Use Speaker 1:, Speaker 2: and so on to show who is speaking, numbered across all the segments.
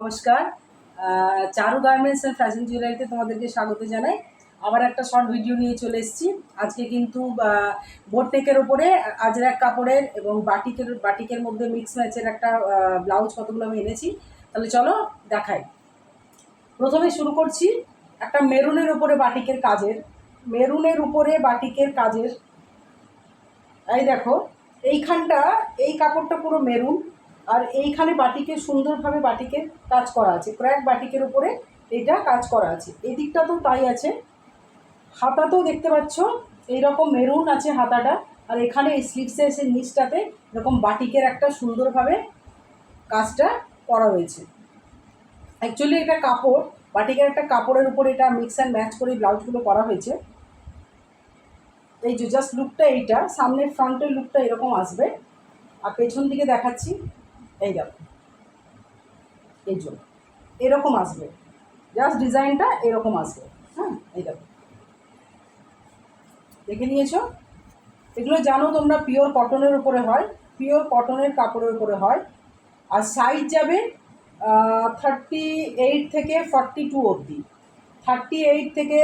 Speaker 1: নমস্কার। চারু garments and fashion জুয়েলারিতে তোমাদেরকে স্বাগত জানাই। আবার একটা শর্ট ভিডিও নিয়ে চলে এসেছি। আজকে কিন্তু বোটনেকের ওপরে আজরাক কাপড়ের এবং বাটিকের মধ্যে মিক্স ম্যাচের একটা ব্লাউজ কতগুলো আমি এনেছি। তাহলে চলো দেখাই। প্রথমে শুরু করছি একটা মেরুনের উপরে বাটিকের কাজের। এই দেখো, এইখানটা এই কাপড়টা পুরো মেরুন, আর এইখানে সুন্দরভাবে বাটিকের কাজ করা আছে, ক্র্যাক বাটিকের উপরে এটা কাজ করা আছে। এই দিকটাতেও তাই আছে, হাতাতেও দেখতে পাচ্ছ এইরকম মেরুন আছে হাতাটা, আর এখানে এই স্লিভসে এসে নিচটাতে এরকম বাটিকের একটা সুন্দরভাবে কাজটা করা হয়েছে। অ্যাকচুয়ালি এটা কাপড়, বাটিকের একটা কাপড়ের উপরে এটা মিক্স অ্যান্ড ম্যাচ করে ব্লাউজগুলো করা হয়েছে। এই যে জাস্ট লুকটা এইটা, সামনের ফ্রন্টের লুকটা এরকম আসবে, আর পেছন দিকে দেখাচ্ছি। এই দেখো, এই জন্য এরকম আসবে, জাস্ট ডিজাইনটা এরকম আসবে। হ্যাঁ, এই দেখো, দেখে নিয়েছো? এগুলো জানো তোমরা পিওর কটনের উপরে হয়, পিওর কটনের কাপড়ের উপরে হয়। আর সাইজ যাবে 38 থেকে 42 অবধি। 38 থেকে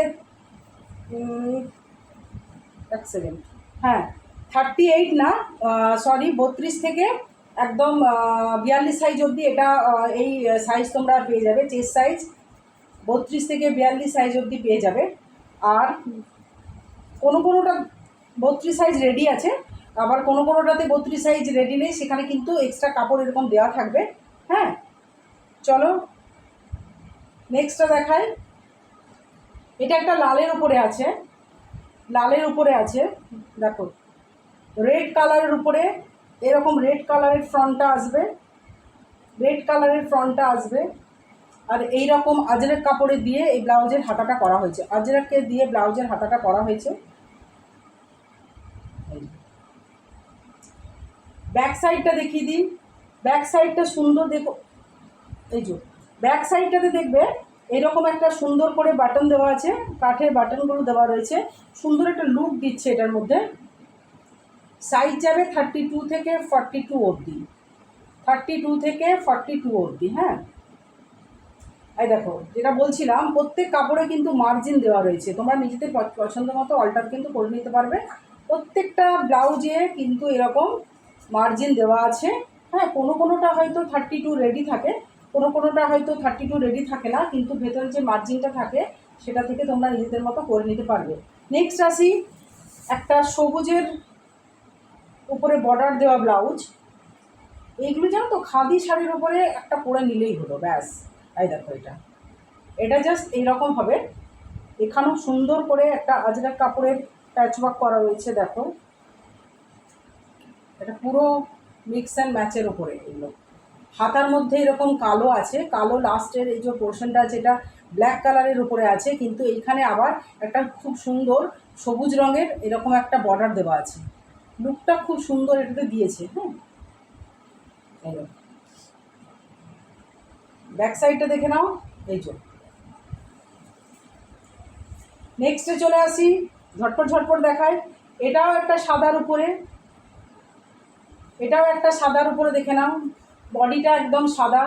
Speaker 1: এক সেকেন্ড, হ্যাঁ 38 না, সরি 32 থেকে একদম 42 সাইজ অবধি এটা এই সাইজ তোমরা পেয়ে যাবে। চেস্ট সাইজ 32 থেকে 42 সাইজ অবধি পেয়ে যাবে। আর কোনোটা 32 সাইজ রেডি আছে, আবার কোনোটাতে 32 সাইজ রেডি নেই, সেখানে কিন্তু এক্সট্রা কাপড় এরকম দেওয়া থাকবে। হ্যাঁ, চলো নেক্সটটা দেখাই। এটা একটা লালের উপরে আছে, দেখো রেড কালারের উপরে এরকম রেড কালারের ফ্রন্টটা আসবে, আর এই রকম আজরাক কাপড়ে দিয়ে এই ব্লাউজের হাতাটা করা হয়েছে, আজরাককে দিয়ে ব্লাউজের হাতাটা করা হয়েছে। ব্যাক সাইডটা দেখিয়ে দিই। ব্যাক সাইডটা সুন্দর, দেখো এই যে ব্যাক সাইডটাতে দেখবে এরকম একটা সুন্দর করে বাটন দেওয়া আছে, কাঠের বাটনগুলো দেওয়া রয়েছে, সুন্দর একটা লুক দিচ্ছে এটার মধ্যে। সাইজ যাবে 32 থেকে 42 অবধি, 32 থেকে 42 অবধি। হ্যাঁ, এই দেখো যেটা বলছিলাম, প্রত্যেক কাপড়ে কিন্তু মার্জিন দেওয়া রয়েছে, তোমরা নিজেদের পছন্দ মতো অল্টার কিন্তু করে নিতে পারবে। প্রত্যেকটা ব্লাউজে কিন্তু এরকম মার্জিন দেওয়া আছে। হ্যাঁ, কোনোটা হয়তো 32 রেডি থাকে, কোনোটা হয়তো 32 রেডি থাকে না, কিন্তু ভেতরে যে মার্জিনটা থাকে সেটা থেকে তোমরা নিজেদের মতো করে নিতে পারবে। নেক্সট আসি, একটা সবুজের উপরে বর্ডার দেওয়া ব্লাউজ। এইগুলো জানো তো, খাদি শাড়ির উপরে একটা পরে নিলেই হলো, ব্যাস। এই দেখো, এটা জাস্ট এইরকম হবে। এখানেও সুন্দর করে একটা আজরাক কাপড়ের প্যাচওয়ার্ক করা রয়েছে, দেখো এটা পুরো মিক্স অ্যান্ড ম্যাচের উপরে। এগুলো হাতার মধ্যে এরকম কালো আছে, কালো লাস্টের এই যে পোর্শনটা আছে এটা ব্ল্যাক কালারের উপরে আছে, কিন্তু এইখানে আবার একটা খুব সুন্দর সবুজ রঙের এরকম একটা বর্ডার দেওয়া আছে। লুকটা খুব সুন্দর এটাতে দিয়েছে। হ্যাঁ, ব্যাক সাইডটা দেখে নাও। এই যে নেক্সটে চলে আসি, ঝটপট দেখায়। এটাও একটা সাদার উপরে দেখে নাও, বডিটা একদম সাদা।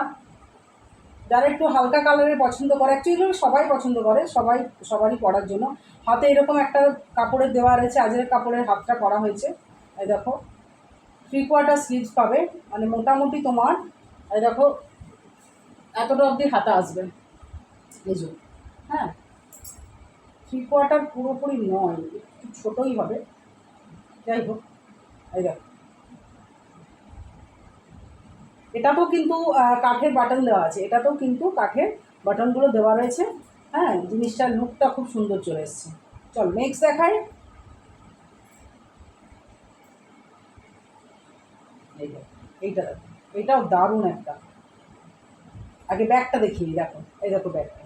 Speaker 1: যারা একটু হালকা কালারের পছন্দ করে, অ্যাকচুয়ালি সবাই পছন্দ করে, সবারই পরার জন্য। হাতে এরকম একটা কাপড়ের দেওয়া রয়েছে, আজরের কাপড়ের হাতটা করা হয়েছে। এই দেখো 3/4 স্লিভস পাবে, মানে মোটামুটি তোমার এই দেখো এতটা অবধি হাতা আসবে। এই যে, হ্যাঁ 3/4 পুরোপুরি নয়, একটু ছোটোই হবে, যাই হোক। এই দেখো, এটাতেও কিন্তু কাঠের বাটন দেওয়া আছে, এটাতেও কিন্তু কাঠের বাটনগুলো দেওয়া রয়েছে। হ্যাঁ, জিনিসটার লুকটা খুব সুন্দর চলে এসছে। চল নেক্সট দেখাই। এইটা দেখো, এটাও দারুণ একটা। আগে ব্যাগটা দেখিয়ে দেখো, এই দেখো ব্যাগটা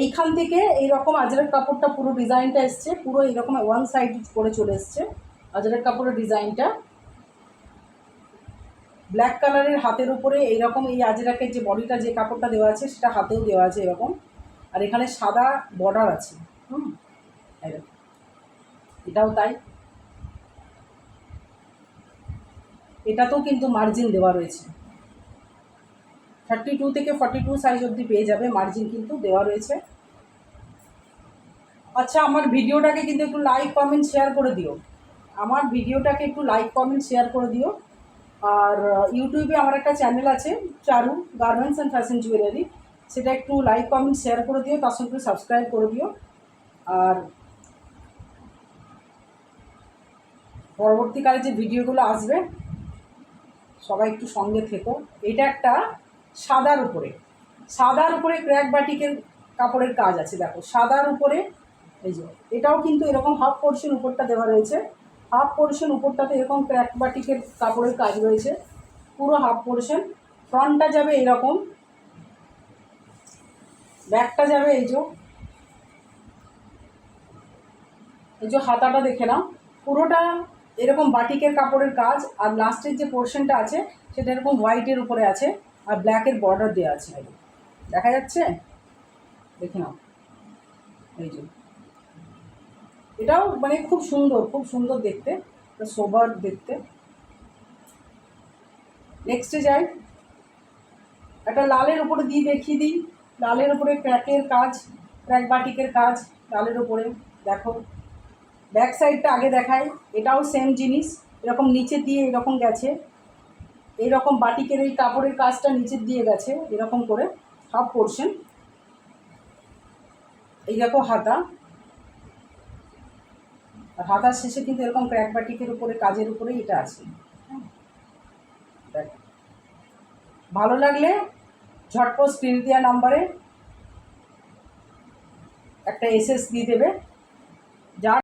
Speaker 1: এইখান থেকে এইরকম আজরাক কাপড়টা পুরো ডিজাইনটা এসছে, পুরো এইরকম ওয়ান সাইড করে চলে এসছে আজরাক কাপড়ের ডিজাইনটা। ব্ল্যাক কালারের হাতের উপরে এইরকম এই আজরাকের যে বডিটা যে কাপড়টা দেওয়া আছে সেটা হাতেও দেওয়া আছে এরকম, আর এখানে সাদা বর্ডার আছে। এটাও তাই, এটাতেও কিন্তু মার্জিন দেওয়া রয়েছে। 32 থেকে 42 সাইজ অবধি পেয়ে যাবে, মার্জিন কিন্তু দেওয়া রয়েছে। আচ্ছা, আমার ভিডিওটাকে কিন্তু একটু লাইক কমেন্ট শেয়ার করে দিও, আমার ভিডিওটাকে একটু লাইক কমেন্ট শেয়ার করে দিও। আর ইউটিউবে আমার একটা চ্যানেল আছে, চারু গার্মেন্টস অ্যান্ড ফ্যাশন জুয়েলারি, সেটা একটু লাইক কমেন্ট শেয়ার করে দিও, তার সঙ্গে একটু সাবস্ক্রাইব করে দিও। আর পরবর্তীকালে যে ভিডিওগুলো আসবে সবাই একটু সঙ্গে থেকো। এটা একটা সাদার উপরে ক্র্যাক বাটিকের কাপড়ের কাজ আছে, দেখো সাদার উপরে। এই যে এটাও কিন্তু এরকম হাফ পোর্শন উপরটা দেওয়া রয়েছে, হাফ পোর্শন উপরটাতে এরকম ক্র্যাক বাটিকের কাপড়ের কাজ রয়েছে, পুরো হাফ পোর্শন। ফ্রন্টটা যাবে এরকম, ব্যাকটা যাবে এই যে হাতাটা দেখে নাও, পুরোটা এরকম বাটিকের কাপড়ের কাজ। আর লাস্টের যে পোর্শনটা আছে সেটা এরকম হোয়াইটের উপরে আছে, আর ব্ল্যাকের বর্ডার দেওয়া আছে। দেখা যাচ্ছে, দেখে নাও। এই যে এটাও মানে খুব সুন্দর দেখতে, সোবার দেখতে। নেক্সটে যাই, একটা লালের উপরে দেখিয়ে দিই। লালের উপরে ক্র্যাকের কাজ, ক্র্যাক বাটিকের কাজ লালের উপরে। দেখো ব্যাক সাইডটা আগে দেখাই, এটাও সেম জিনিস, এরকম নিচে দিয়ে এরকম গেছে, এইরকম বাটিকের এই কাপড়ের কাজটা নিচের দিয়ে গেছে এরকম করে হাফ পোর্শন। এই দেখো হাতা, আর হাতার শেষে কিন্তু এরকম ক্র্যাক বাটিকের উপরে কাজের উপরে এটা আছে। দেখো, ভালো লাগলে ঝটপট স্ক্রিন দেওয়া নাম্বারে একটা এসএস দিয়ে দেবে।